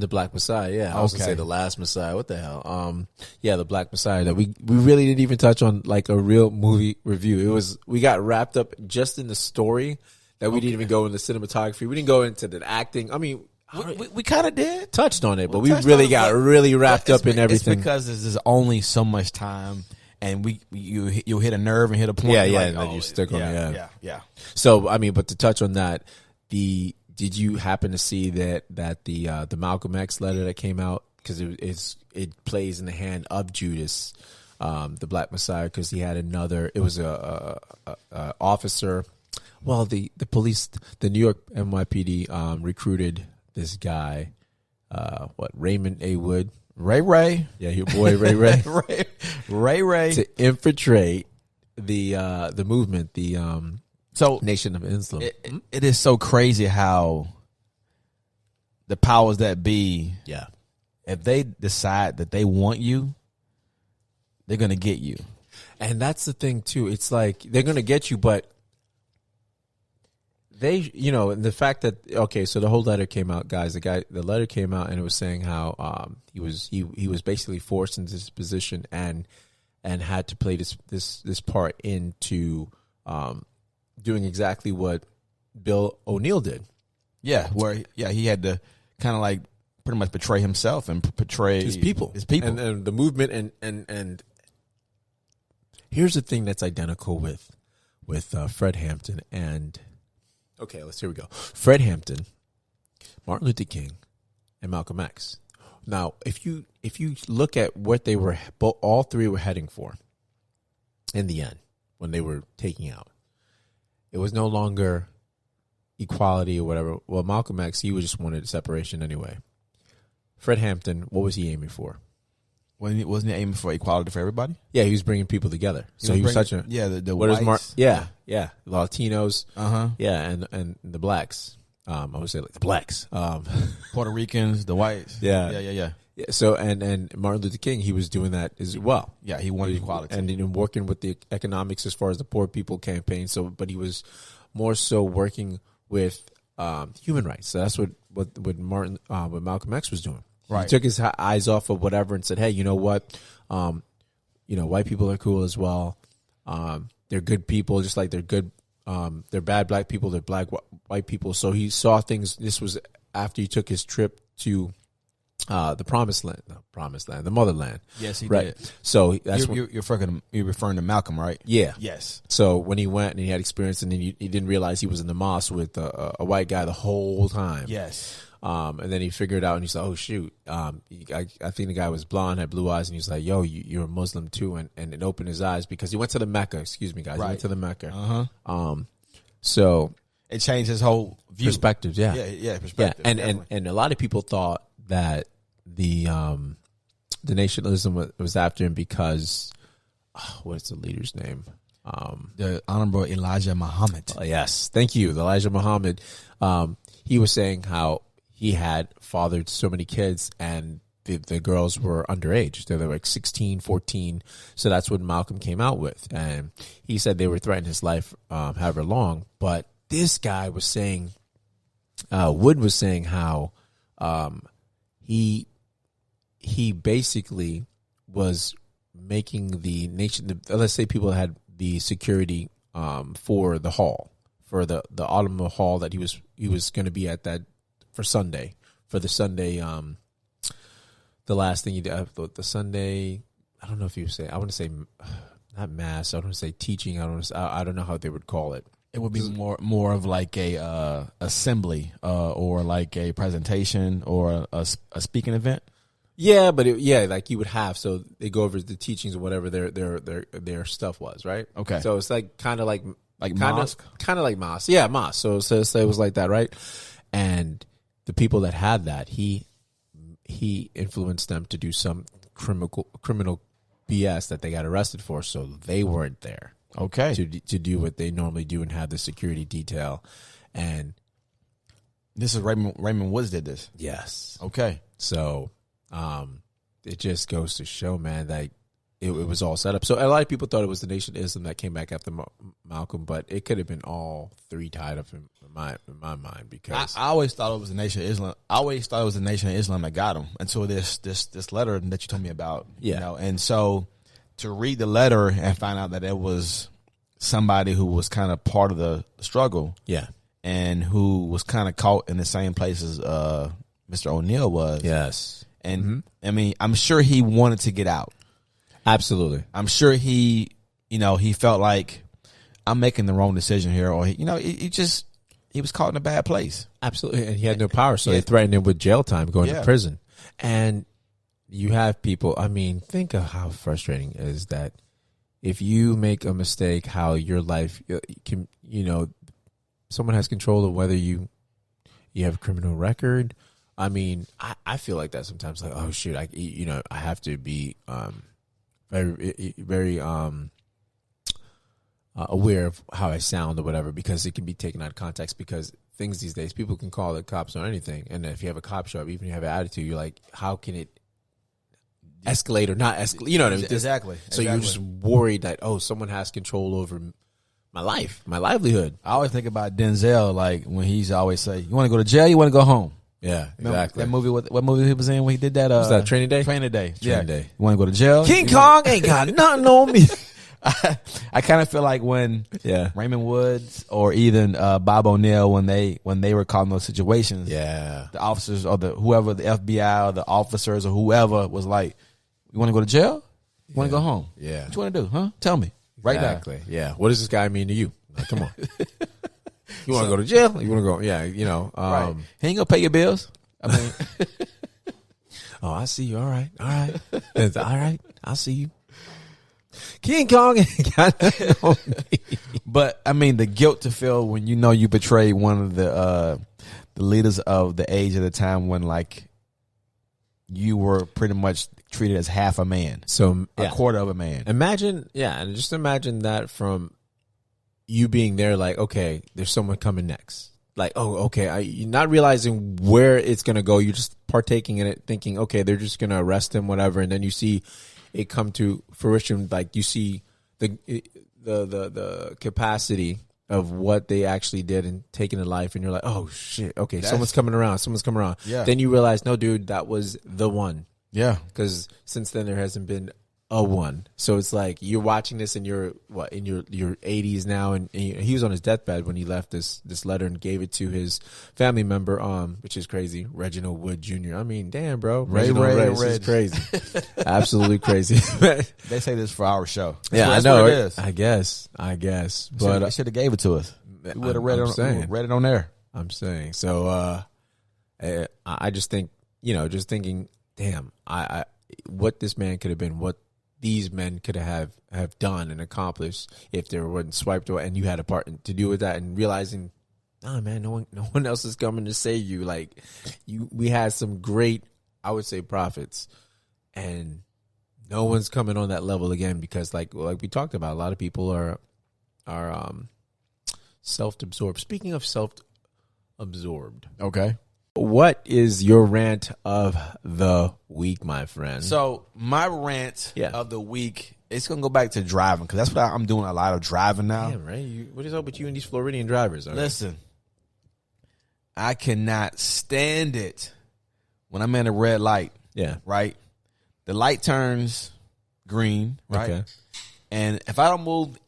Black Messiah, yeah. I was gonna say the last Messiah. What the hell? The Black Messiah. That we really didn't even touch on like a real movie review. We got wrapped up just in the story that we didn't even go into cinematography. We didn't go into the acting. I mean, we kind of did touched on it, but we really got really wrapped up in everything. It's because there's only so much time, and you'll hit a nerve and hit a point. Yeah, and then you stick on it. Yeah. So I mean, but to touch on that, did you happen to see that the Malcolm X letter that came out, because it plays in the hand of Judas, the Black Messiah, because he had it was a officer. Well, the police, the New York NYPD recruited this guy, Raymond Wood, Ray, yeah, your boy Ray, Ray, to infiltrate the movement, So Nation of Islam. It is so crazy how the powers that be, if they decide that they want you, they're going to get you. And that's the thing too. It's like they're going to get you, but the fact that, okay, so the whole letter came out, guys. The letter came out and it was saying how he was basically forced into this position, and and had to play this part into doing exactly what Bill O'Neal did. Yeah, he had to kind of like pretty much betray himself and portray his people, and the movement, and here's the thing that's identical with Fred Hampton and here we go. Fred Hampton, Martin Luther King, and Malcolm X. Now, if you look at what they were, all three were heading for in the end when they were taking out, it was no longer equality or whatever. Well, Malcolm X, he just wanted separation anyway. Fred Hampton, what was he aiming for? Wasn't he aiming for equality for everybody? Yeah, he was bringing people together. So he was such a the whites. Latinos. And the blacks. I would say like the blacks, Puerto Ricans, the whites. Yeah. So and Martin Luther King, he was doing that as well. Yeah, he wanted equality, and in working with the economics as far as the poor people campaign. So, but he was more so working with human rights. So that's what Malcolm X was doing. Right. He took his eyes off of whatever and said, "Hey, you know what? White people are cool as well. They're good people, just like they're good. They're bad black people. They're black white people." So he saw things. This was after he took his trip to the the motherland. Yes, he did. So that's you're referring to Malcolm, right? Yeah. Yes. So when he went and he had experience, and then he didn't realize he was in the mosque with a white guy the whole time. Yes. And then he figured out, and he's like, "Oh shoot!" I think the guy was blonde, had blue eyes, and he's like, "Yo, you're a Muslim too," and it opened his eyes because he went to the Mecca. Excuse me, guys. Right. He went to the Mecca. So it changed his whole view. Perspective. Yeah. Perspective. Yeah. And a lot of people thought that the nationalism was after him because what's the leader's name? The Honorable Elijah Muhammad. Yes, thank you, Elijah Muhammad. He was saying how he had fathered so many kids, and the girls were underage. They were like 16, 14. So that's what Malcolm came out with. And he said they were threatening his life however long. But this guy was saying, Wood was saying how he basically was making the nation, let's say people had the security for the hall, for the autumnal hall that he was going to be at that for Sunday, for the Sunday, the last thing he did, the Sunday, I don't know if you say, I want to say not mass, I don't want to say teaching, I don't know how they would call it. It would be more of like a assembly or like a presentation or a speaking event. Yeah, but like you would have, so they go over the teachings or whatever their stuff was, right? Okay. So it's like kind of like mosque, kind of like mosque. Yeah, mosque. So it was like that, right? And the people that had that, he influenced them to do some criminal BS that they got arrested for, so they weren't there. Okay. To do what they normally do and have the security detail. And this is Raymond Woods did this. Yes. Okay. So it just goes to show, man, that it was all set up. So a lot of people thought it was the Nation of Islam that came back after Malcolm, but it could have been all three tied up in my mind, because I always thought it was the Nation of Islam. I always thought it was the Nation of Islam that got him until this letter that you told me about. Yeah. You know, and so to read the letter and find out that it was somebody who was kind of part of the struggle. Yeah. And who was kind of caught in the same place as Mr. O'Neal was. Yes. And I mean, I'm sure he wanted to get out. Absolutely. I'm sure he felt like I'm making the wrong decision here, or he was caught in a bad place. Absolutely. And he had no power. So they threatened him with jail time, going to prison. And you have people, I mean, think of how frustrating it is that if you make a mistake, how your life can, someone has control of whether you have a criminal record. I mean, I feel like that sometimes, like, oh shoot, I have to be very, very aware of how I sound or whatever, because it can be taken out of context, because things these days, people can call the cops on anything. And if you have a cop show up, even if you have an attitude, you're like, how can it escalate or not escalate? You know what I mean? Exactly. So you're just worried that, someone has control over my life, my livelihood. I always think about Denzel, like when he's always say, you want to go to jail, you want to go home? Yeah, exactly. That movie, what movie he was in when he did that? Was that Training Day? Training Day. Training Day. You want to go to jail? King Kong ain't got nothing on me. I kind of feel like when Raymond Wood or even Bob O'Neill, when they were caught in those situations, the officers or whoever, the FBI or the officers or whoever was like, "You want to go to jail? You want to go home? Yeah. What you want to do? Huh? Tell me right now." Exactly. Yeah. What does this guy mean to you? Like, come on. You want to go to jail? You want to go? Yeah. You know. Right. He ain't gonna pay your bills. I mean. Oh, I see you. All right. All right. All right. I'll see you. King Kong ain't got nothing on me. But I mean, the guilt to feel when you know you betrayed one of the leaders of the age of the time when like you were pretty much treated as half a man, so a quarter of a man. Imagine, and just imagine that from you being there. Like, okay, there's someone coming next. Like, oh, okay, you're not realizing where it's gonna go. You're just partaking in it, thinking, okay, they're just gonna arrest him, whatever, and then you see it come to fruition. Like you see the capacity of what they actually did and taking a life, and you're like, oh shit, okay, someone's coming around. Yeah. Then you realize, no, dude, that was the one. Yeah. Because since then there hasn't been a one. So it's like you're watching this and you're in your 80s now, and he was on his deathbed when he left this letter and gave it to his family member, which is crazy, Reginald Wood Jr. I mean, damn, bro, Ray is crazy, absolutely crazy. They say this for our show. That's I know. It is. I guess, but they should have gave it to us. We would have read it on there. I'm saying. So I just think, just thinking, damn, I what this man could have been, what these men could have done and accomplished if they weren't swiped away, and you had a part to do with that, and realizing, oh man, no one else is coming to save you. Like we had some great, I would say, prophets, and no one's coming on that level again, because like we talked about, a lot of people are self-absorbed. Speaking of self-absorbed, okay. What is your rant of the week, my friend? So my rant of the week, it's going to go back to driving, because that's what I'm doing, a lot of driving now. Damn, right? What is up with you and these Floridian drivers? Listen, I cannot stand it when I'm in a red light. Yeah. Right? The light turns green, right? Okay. And if I don't move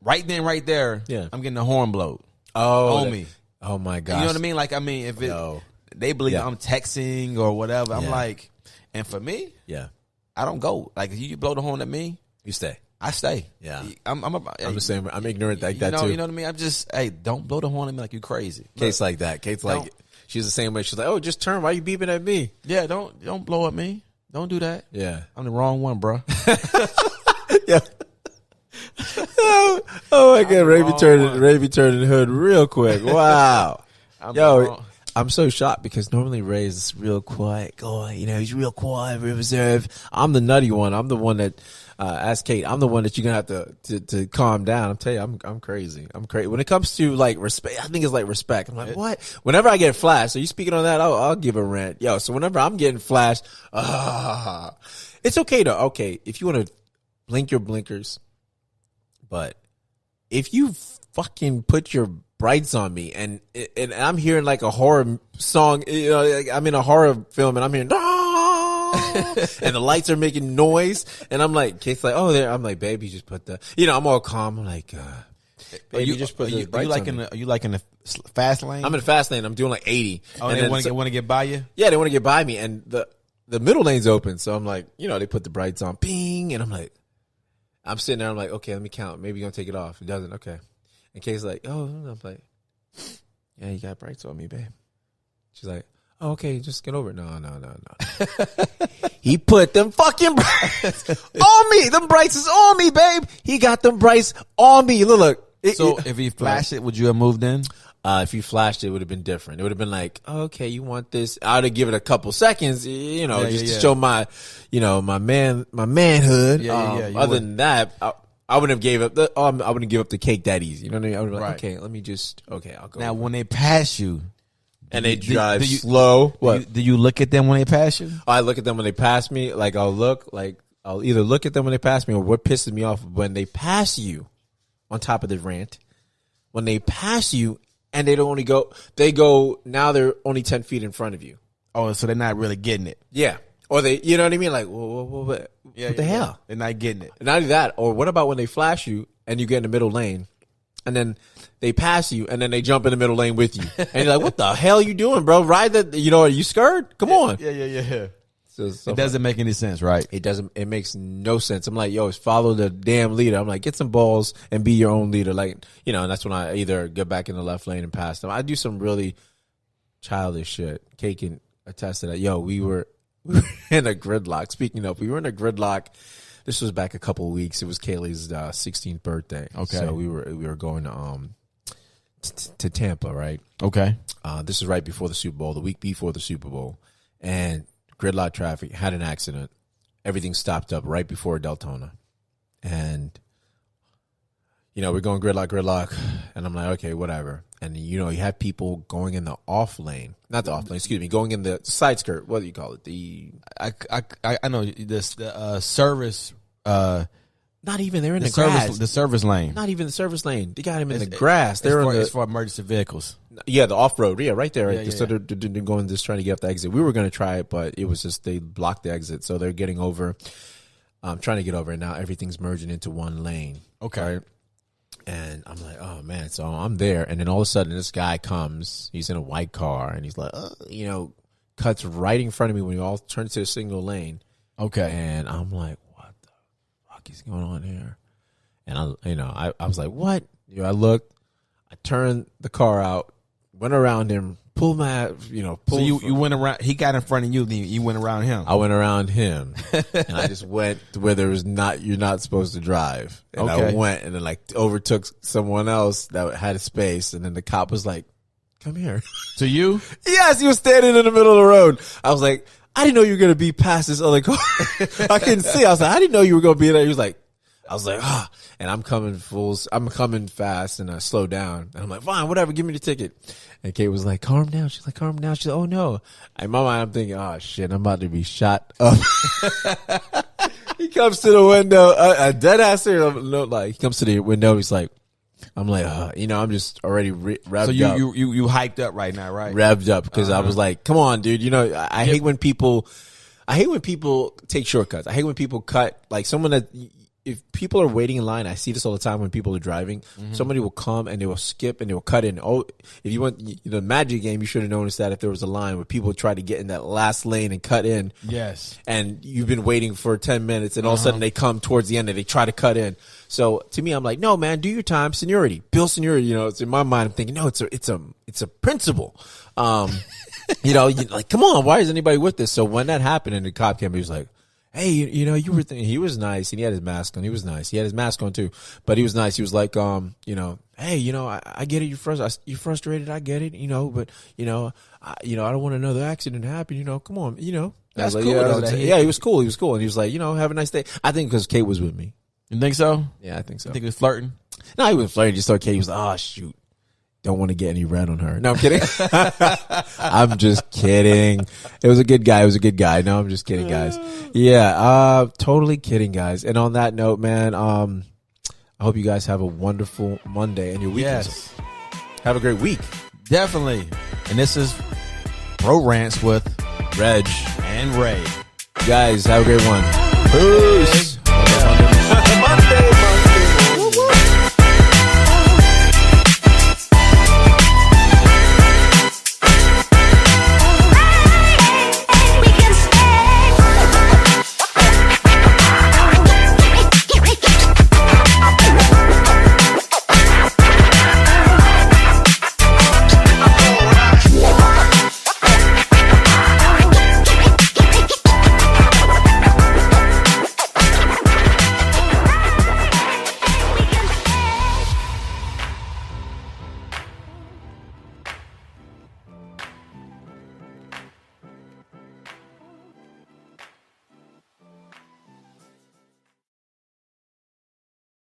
right then, right there, I'm getting the horn blowed. On me. Oh, my gosh. You know what I mean? Like, if it... They believe I'm texting or whatever. I'm like, and for me, I don't go. Like, if you blow the horn at me, you stay. I stay. Yeah, I'm the same. I'm ignorant like that too. You know what I mean? I'm just, hey, don't blow the horn at me like you crazy. Kate's like that. Kate's like, she's the same way. She's like, oh, just turn. Why are you beeping at me? Yeah, don't blow at me. Don't do that. Yeah, I'm the wrong one, bro. Yeah. Oh my God, Ravy turning hood real quick. Wow. I'm so shocked, because normally Ray is this real quiet guy. He's real quiet, real reserved. I'm the nutty one. I'm the one that, ask Kate, I'm the one that you're going to have to calm down. I'm telling you, I'm crazy. I'm crazy. When it comes to like respect, I think it's like respect. I'm like, what? Whenever I get flashed, so you speaking on that, I'll give a rant. Yo, so whenever I'm getting flashed, it's okay though. Okay, if you want to blink your blinkers, but if you fucking put your brights on me and I'm hearing like a horror song, I'm in a horror film and I'm hearing and the lights are making noise, and I'm like, Kate's like, oh, there. I'm like, baby, just put the, I'm all calm. I'm like, baby, you just put the brights on me. Are you like in the fast lane? I'm in the fast lane. I'm doing like 80. Oh, and they want to get by you? Yeah, they want to get by me, and the middle lane's open, so I'm like, they put the brights on, ping, and I'm like, I'm sitting there. I'm like, okay, let me count. Maybe you're gonna take it off. It doesn't. Okay. And Kate's like, oh, I'm like, yeah, you got brights on me, babe. She's like, oh, okay, just get over it. No. He put them fucking brights on me. Them brights is on me, babe. He got them brights on me. Look. So if he flashed it, would you have moved in? If you flashed it, it would have been different. It would have been like, okay, you want this? I would have given it a couple seconds, to show my, my manhood. Other than that, I wouldn't have gave up I wouldn't give up the cake that easy. You know what I mean? I would be like, okay, let me just, I'll go. Now, when they pass you and they drive slow, do you look at them when they pass you? I look at them when they pass me. Like I'll either look at them when they pass me, or what pisses me off when they pass you on top of the rant, when they pass you and they don't only go. They go now. They're only 10 feet in front of you. Oh, so they're not really getting it. Yeah, or they, you know what I mean? Like, what the hell? They're not getting it. And not only that, or what about when they flash you and you get in the middle lane, and then they pass you, and then they jump in the middle lane with you, and you're like, "What the hell are you doing, bro? Ride that? You know, are you scared? Come on." Yeah. So it doesn't make any sense, right? It doesn't. It makes no sense. I'm like, yo, follow the damn leader. I'm like, get some balls and be your own leader. Like, you know, and that's when I either get back in the left lane and pass them. I do some really childish shit. Kay can attest to that. Yo, we were in a gridlock. Speaking of, we were in a gridlock. This was back a couple of weeks. It was Kaylee's 16th birthday. Okay, so we were going to Tampa, right? Okay. This is right before the Super Bowl, the week before the Super Bowl, and gridlock traffic, had an accident. Everything stopped up right before Deltona. And, you know, we're going gridlock. And I'm like, okay, whatever. And, you know, you have people going in the off lane. Not the off lane, excuse me. Going in the side skirt. What do you call it? I know this, the service. Not even. They're in the grass. The service lane. Not even the service lane. They got him in the grass. They're it's for emergency vehicles. Yeah, the off-road. Yeah, right there. Yeah. So they're going, just trying to get off the exit. We were going to try it, but it was just, they blocked the exit. So they're getting over, trying to get over. And now everything's merging into one lane. Okay. Right? And I'm like, oh, man. So I'm there. And then all of a sudden, this guy comes. He's in a white car. And he's like, you know, cuts right in front of me when we all turn to a single lane. Okay. And I'm like, what the fuck is going on here? And I was like, what? You know, I looked. I turned the car out, went around him, pulled my, So you went around, he got in front of you, then you went around him. I went around him, and I just went to where you're not supposed to drive. And I went and then like overtook someone else that had a space, and then the cop was like, come here. To you? Yes, he was standing in the middle of the road. I was like, I didn't know you were going to be past this other car. I couldn't see. I was like, I didn't know you were going to be there. He was like, I was like, and I'm coming fast, and I slow down, and I'm like, fine, whatever, give me the ticket. And Kate was like, calm down. She's like, calm down. She's like, oh no. In my mind, I'm thinking, oh shit, I'm about to be shot up. He comes to the window, a dead ass here. He comes to the window. He's like, I'm like, I'm just already revved up. So you hyped up right now, right? Revved up because I was like, come on, dude. You know, I hate when people take shortcuts. I hate when people cut, like someone that. If people are waiting in line, I see this all the time when people are driving. Mm-hmm. Somebody will come and they will skip and they will cut in. Oh, if you want the Magic game, you should have noticed that if there was a line where people try to get in that last lane and cut in. Yes. And you've been waiting for 10 minutes and all of a sudden they come towards the end and they try to cut in. So to me, I'm like, no, man, do your time. Seniority. Build seniority. You know, it's in my mind. I'm thinking, no, it's a principle. Like, come on, why is anybody with this? So when that happened and the cop came, he was like, hey, you were thinking, he was nice and he had his mask on. He was nice. He had his mask on too, but he was nice. He was like, hey, I get it. You're frustrated. I get it, but I don't want another accident to happen. Come on, That's like, cool. He was cool. He was cool. And he was like, have a nice day. I think because Kate was with me. You think so? Yeah, I think so. You think he was flirting? No, he was flirting. Just thought Kate was like, oh shoot. Don't want to get any red on her. No, I'm kidding. I'm just kidding. It was a good guy. No, I'm just kidding, guys. Yeah, totally kidding, guys. And on that note, man, I hope you guys have a wonderful Monday and your weekend. Yes. Have a great week. Definitely. And this is Bro-RantZ with Reg and Ray. Guys, have a great one. Peace.